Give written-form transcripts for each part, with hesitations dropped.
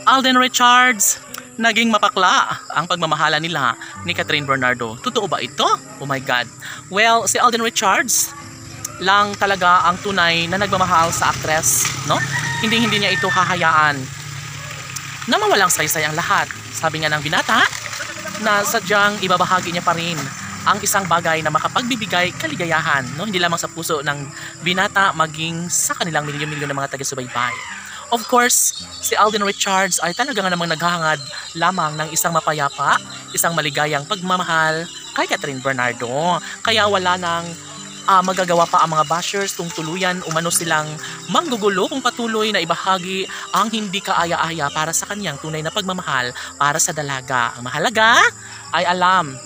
Alden Richards, naging mapakla ang pagmamahala nila ni Catherine Bernardo. Totoo ba ito? Oh my God. Well, si Alden Richards lang talaga ang tunay na nagmamahal sa actress, no? Hindi niya ito hahayaan na mawalang saysay ang lahat. Sabi nga ng binata na sadyang ibabahagi niya pa rin ang isang bagay na makapagbibigay kaligayahan, no? Hindi lamang sa puso ng binata, maging sa kanilang milyon-milyon na mga taga-subaybay. Of course, si Alden Richards ay talaga nga namang naghahangad lamang ng isang mapayapa, isang maligayang pagmamahal kay Catherine Bernardo. Kaya wala nang magagawa pa ang mga bashers kung tuluyan umano silang manggugulo kung patuloy na ibahagi ang hindi kaaya-aya para sa kanyang tunay na pagmamahal para sa dalaga. Ang mahalaga ay alam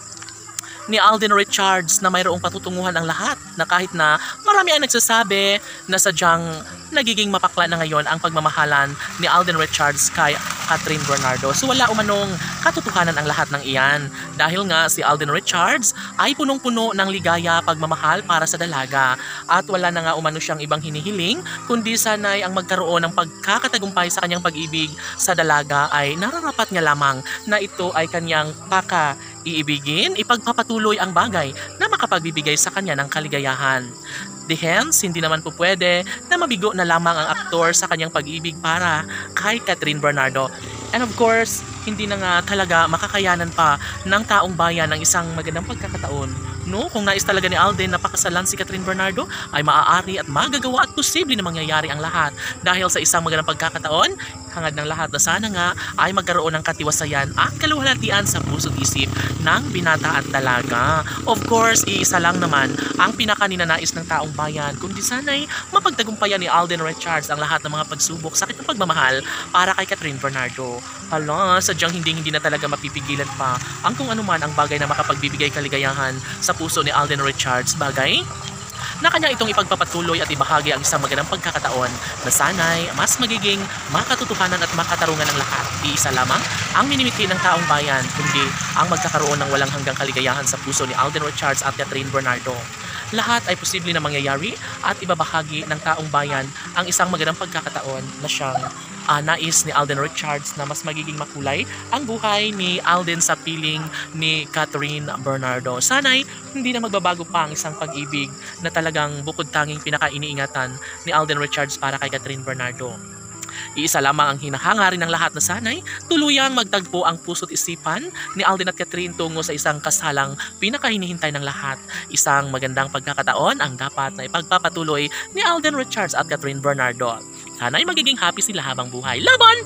ni Alden Richards na mayroong patutunguhan ang lahat, na kahit na marami ang nagsasabi na sadyang nagiging mapakla na ngayon ang pagmamahalan ni Alden Richards kay Catherine Bernardo. So wala umanong katotohanan ang lahat ng iyan, dahil nga si Alden Richards ay punong-puno ng ligaya, pagmamahal para sa dalaga, at wala na nga umano siyang ibang hinihiling kundi sanay ang magkaroon ng pagkakatagumpay sa kanyang pag-ibig sa dalaga. Ay nararapat niya lamang na ito ay kanyang iibigin, ipagpapatuloy ang bagay na makapagbibigay sa kanya ng kaligayahan. Hence, hindi naman po pwede na mabigo na lamang ang aktor sa kanyang pag-ibig para kay Catherine Bernardo. And of course, hindi na nga talaga makakayanan pa ng taong bayan ng isang magandang pagkakataon. No, kung nais talaga ni Alden na pakasalan si Catherine Bernardo, ay maaari at magagawa at posible na mangyayari ang lahat. Dahil sa isang magandang pagkakataon, hangad ng lahat na sana nga ay magkaroon ng katiwasayan at kaluwalhatian sa puso't isip ng binata at dalaga. Of course, iisa lang naman ang pinakaninanais ng taong bayan, kundi sana'y mapagtagumpayan ni Alden Richards ang lahat ng mga pagsubok sa kanyang pagmamahal para kay Catherine Bernardo. Hala, sadyang hindi na talaga mapipigilan pa ang kung anuman ang bagay na makapagbibigay kaligayahan sa puso ni Alden Richards, bagay na kanya itong ipagpapatuloy at ibahagi ang isang magandang pagkakataon na sana'y mas magiging makatotohanan at makatarungan ng lahat. Iisa lamang ang minimiti ng taong bayan, kundi ang magkakaroon ng walang hanggang kaligayahan sa puso ni Alden Richards at Catherine Bernardo. Lahat ay posible na mangyayari at ibabahagi ng taong bayan ang isang magandang pagkakataon na siyang nais ni Alden Richards na mas magiging makulay ang buhay ni Alden sa piling ni Catherine Bernardo. Sana'y hindi na magbabago pa ang isang pag-ibig na talagang bukod tanging pinaka-iniingatan ni Alden Richards para kay Catherine Bernardo. Iisa lamang ang hinahanga rin ng lahat na sana'y tuluyang magtagpo ang puso't isipan ni Alden at Catherine tungo sa isang kasalang pinakahinihintay ng lahat. Isang magandang pagkakataon ang dapat na ipagpapatuloy ni Alden Richards at Catherine Bernardo. Sana'y magiging happy sila habang buhay. Laban!